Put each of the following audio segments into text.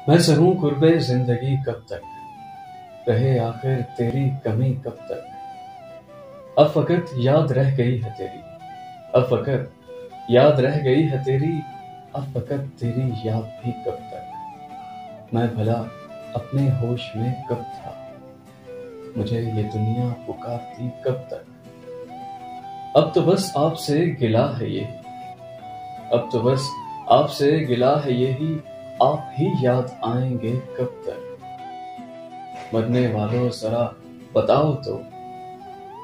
میں سہوں قربے زندگی کب تک، رہے آخر تیری کمی کب تک۔ اب فقط یاد رہ گئی ہے تیری، اب فقط یاد رہ گئی ہے تیری، اب فقط تیری یاد بھی کب تک۔ میں بھلا اپنے ہوش میں کب تھا، مجھے یہ دنیا پکارتی کب تک۔ اب تو بس آپ سے گلہ ہے یہی، اب تو بس آپ سے گلہ ہے یہی، آپ ہی یاد آئیں گے کب تک۔ مرنے والوں ذرا بتاؤ تو،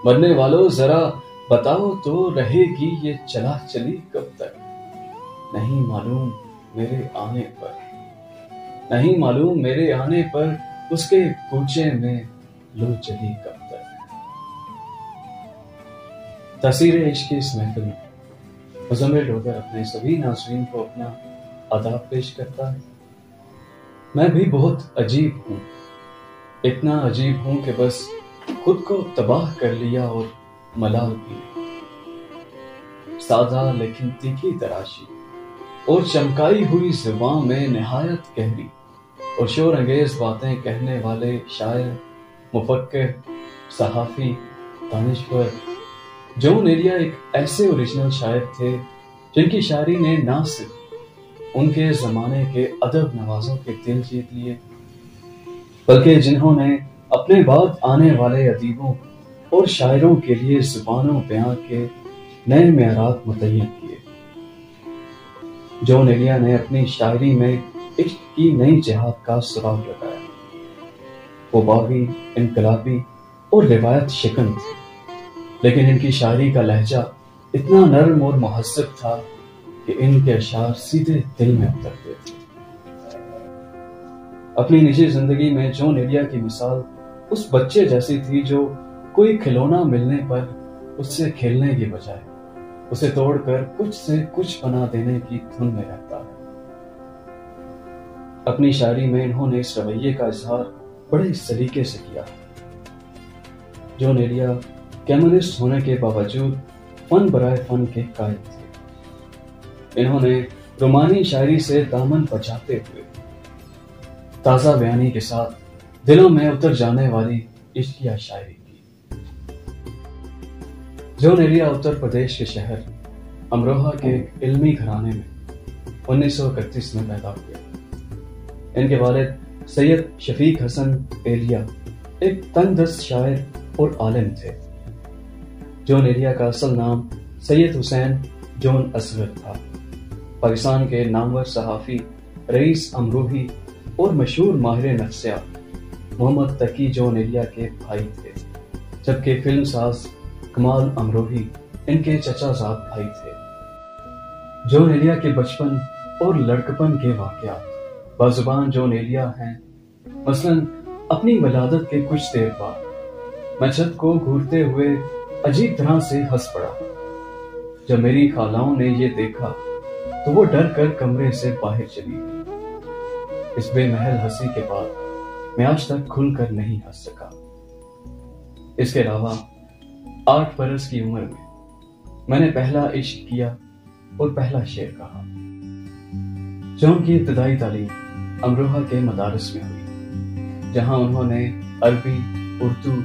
مرنے والوں ذرا بتاؤ تو، رہے گی یہ چلا چلی کب تک۔ نہیں معلوم میرے آنے پر، نہیں معلوم میرے آنے پر، اس کے کوچے میں لو چلی کب تک۔ تاثیر عشق کی اس محفل میں مزمل ڈوگر اپنے سبھی ناظرین کو اپنا آداب پیش کرتا ہے۔ میں بھی بہت عجیب ہوں، اتنا عجیب ہوں کہ بس خود کو تباہ کر لیا اور ملال بھی نہیں۔ سادہ لیکن تیکھی تراشی اور چمکائی ہوئی زبان میں نہایت گہری اور شور انگیز باتیں کہنے والے شاعر، مفکر، صحافی، دانشور جون ایلیا ایک ایسے اوریجنل شاعر تھے جن کی شاعری نے نہ صرف ان کے زمانے کے ادب نوازوں کے دل جیت لیے، بلکہ جنہوں نے اپنے بعد آنے والے ادیبوں اور شاعروں کے لیے زبان و بیاں کے نئے معیارات متعین کیے۔ جون ایلیا نے اپنی شاعری میں عشق کی نئی جہاد کا سراغ لگایا۔ وہ باغی، انقلابی اور روایت شکن تھے، لیکن ان کی شاعری کا لہجہ اتنا نرم اور مہذب تھا کہ ان کے اشعار سیدھے دل میں اترتے تھے۔ اپنی نجی زندگی میں جون ایلیا کی مثال اس بچے جیسی تھی جو کوئی کھلونا ملنے پر اس سے کھیلنے کی بجائے اسے توڑ کر کچھ سے کچھ بنا دینے کی دھن میں رہتا ہے۔ اپنی شاعری میں انہوں نے اس رویے کا اظہار بڑے سلیقے سے کیا۔ جون ایلیا کمیونسٹ ہونے کے باوجود فن برائے فن کے قائل تھے۔ انہوں نے رومانی شاعری سے دامن بچاتے ہوئے تازہ بیانی کے ساتھ دلوں میں اتر جانے والی عشقیہ شاعری کی۔ جون ایلیا اتر پردیش کے شہر امروہہ کے ایک علمی گھرانے میں 1931 میں پیدا ہوئے۔ ان کے والد سید شفیق حسن ایلیا ایک تنگ دست شاعر اور عالم تھے۔ جون ایلیا کا اصل نام سید حسین جون اصغر تھا۔ پاکستان کے نامور صحافی رئیس امروہی اور مشہور ماہر نفسیات محمد تقی جون ایلیا کے بھائی تھے، جبکہ فلم ساز کمال امروہی ان کے چچا زاد بھائی تھے۔ جون ایلیا کے بچپن اور لڑکپن کے واقعات بازبان جون ایلیا ہیں۔ مثلاً اپنی ولادت کے کچھ دیر بعد میں چھت کو گھورتے ہوئے عجیب طرح سے ہنس پڑا۔ جب میری خالاؤں نے یہ دیکھا تو وہ ڈر کر کمرے سے باہر چلی گئی۔ اس بے محل ہنسی کے بعد میں آج تک کھل کر نہیں ہنس سکا۔ اس کے علاوہ 8 برس کی عمر میں نے پہلا عشق کیا اور پہلا شعر کہا۔ جون کی ابتدائی تعلیم امروہہ کے مدارس میں ہوئی، جہاں انہوں نے عربی، اردو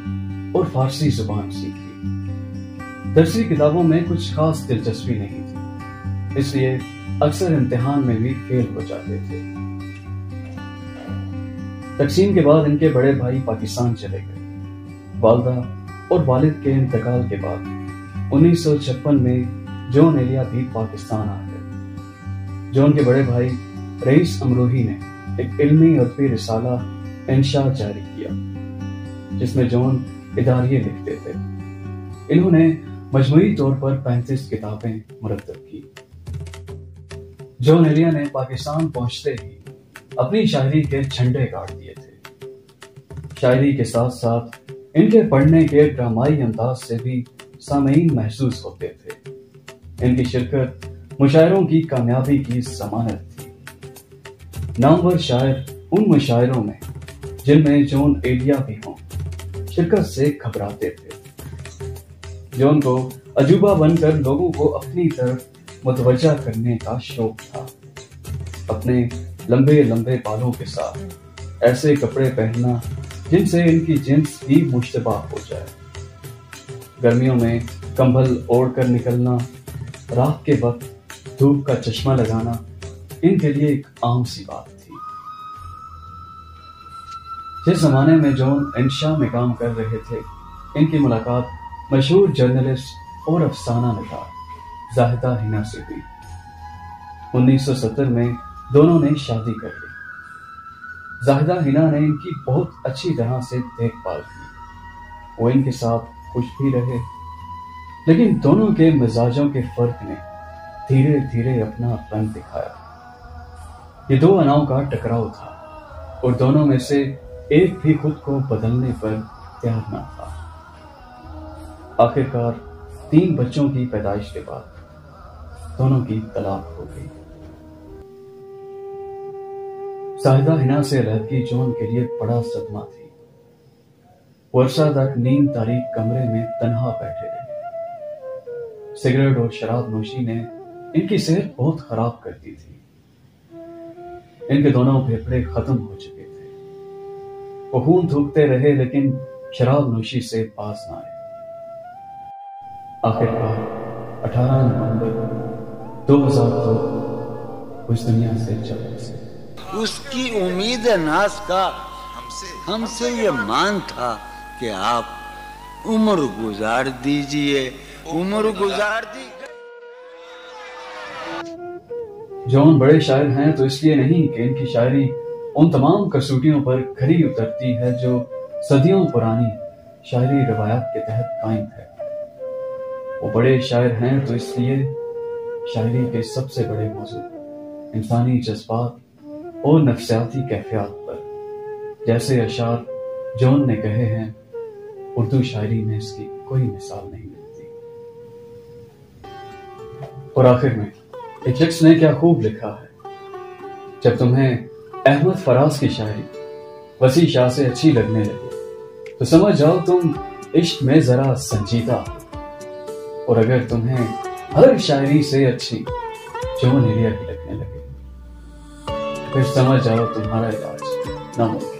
اور فارسی زبان سیکھی۔ درسی کتابوں میں کچھ خاص دلچسپی نہیں تھی، اس لیے اکثر امتحان میں بھی فیل ہو جاتے تھے۔ تقسیم کے بعد ان کے بڑے بھائی پاکستان چلے گئے۔ والدہ اور والد کے انتقال کے بعد 1956 میں جون ایلیا بھی پاکستان آ گئے۔ جون کے بڑے بھائی رئیس امروہی نے ایک علمی ادبی رسالہ انشاء جاری کیا، جس میں جون اداریے لکھتے تھے۔ انہوں نے مجموعی طور پر 35 کتابیں مرتب کی۔ جون ایلیا نے پاکستان پہنچتے ہی اپنی شاعری کے جھنڈے گاڑ دیے تھے۔ شاعری کے ساتھ ساتھ ان کے پڑھنے کے ڈرامائی انداز سے بھی سامعین محسوس ہوتے تھے۔ ان کی شرکت مشاعروں کی کامیابی کی ضمانت تھی۔ نامور شاعر ان مشاعروں میں، جن میں جون ایلیا بھی ہوں، شرکت سے گھبراتے تھے۔ جون کو عجوبہ بن کر لوگوں کو اپنی طرف متوجہ کرنے کا شوق تھا۔ اپنے لمبے لمبے بالوں کے ساتھ ایسے کپڑے پہننا جن سے ان کی جنس ہی مشتبہ ہو جائے، گرمیوں میں کمبل اوڑھ کر نکلنا، رات کے وقت دھوپ کا چشمہ لگانا ان کے لیے ایک عام سی بات تھی۔ جس زمانے میں جون انشا میں کام کر رہے تھے، ان کی ملاقات مشہور جرنلسٹ اور افسانہ نگار زاہدہ ہنا سے ہوئی۔ 1970 میں دونوں نے شادی کر لی۔ زاہدہ ہنا نے ان کی بہت اچھی طرح سے دیکھ بھال کی، وہ ان کے ساتھ خوش بھی رہے، لیکن دونوں کے مزاجوں کے فرق نے دھیرے دھیرے اپنا رنگ دکھایا۔ یہ دو اناؤں کا ٹکراؤ تھا اور دونوں میں سے ایک بھی خود کو بدلنے پر تیار نہ تھا۔ آخرکار 3 بچوں کی پیدائش کے بعد دونوں کی طلاق ہو گئی۔ زاہدہ ہنا سے علیحدگی جون کے لیے بڑا صدمہ تھی۔ وہ عرصہ تک نیند تاریک کمرے میں تنہا بیٹھے رہے۔ سگریٹ اور شراب نوشی نے ان کی صحت بہت خراب کر دی تھی۔ ان کے دونوں پھیپھڑے ختم ہو چکے تھے۔ وہ خون تھوکتے رہے لیکن شراب نوشی سے باز نہ آئے۔ آخرکار 18 نومبر 2002 اس دنیا سے چل بسے۔ اس کی امید ناز کا ہم سے یہ مان تھا کہ آپ عمر گزار دیجئے، عمر گزار دیجئے۔ جون بڑے شاعر ہیں تو اس لیے نہیں کہ ان کی شاعری ان تمام کسوٹیوں پر کھری اترتی ہے جو صدیوں پرانی شاعری روایات کے تحت قائم ہے۔ وہ بڑے شاعر ہیں تو اس لیے شاعری کے سب سے بڑے موضوع انسانی جذبات اور نفسیاتی کیفیات پر جیسے اشعار جون نے کہے ہیں، اردو شاعری میں اس کی کوئی مثال نہیں ملتی۔ اور آخر میں ایک شخص نے کیا خوب لکھا ہے، جب تمہیں احمد فراز کی شاعری وسیع شاہ سے اچھی لگنے لگے تو سمجھ جاؤ تم عشق میں ذرا سنجیدہ، اور اگر تمہیں ہر شاعری سے اچھی جون ایلیا کی لگنے لگے پھر سمجھ جاؤ تمہارا علاج ناممکن۔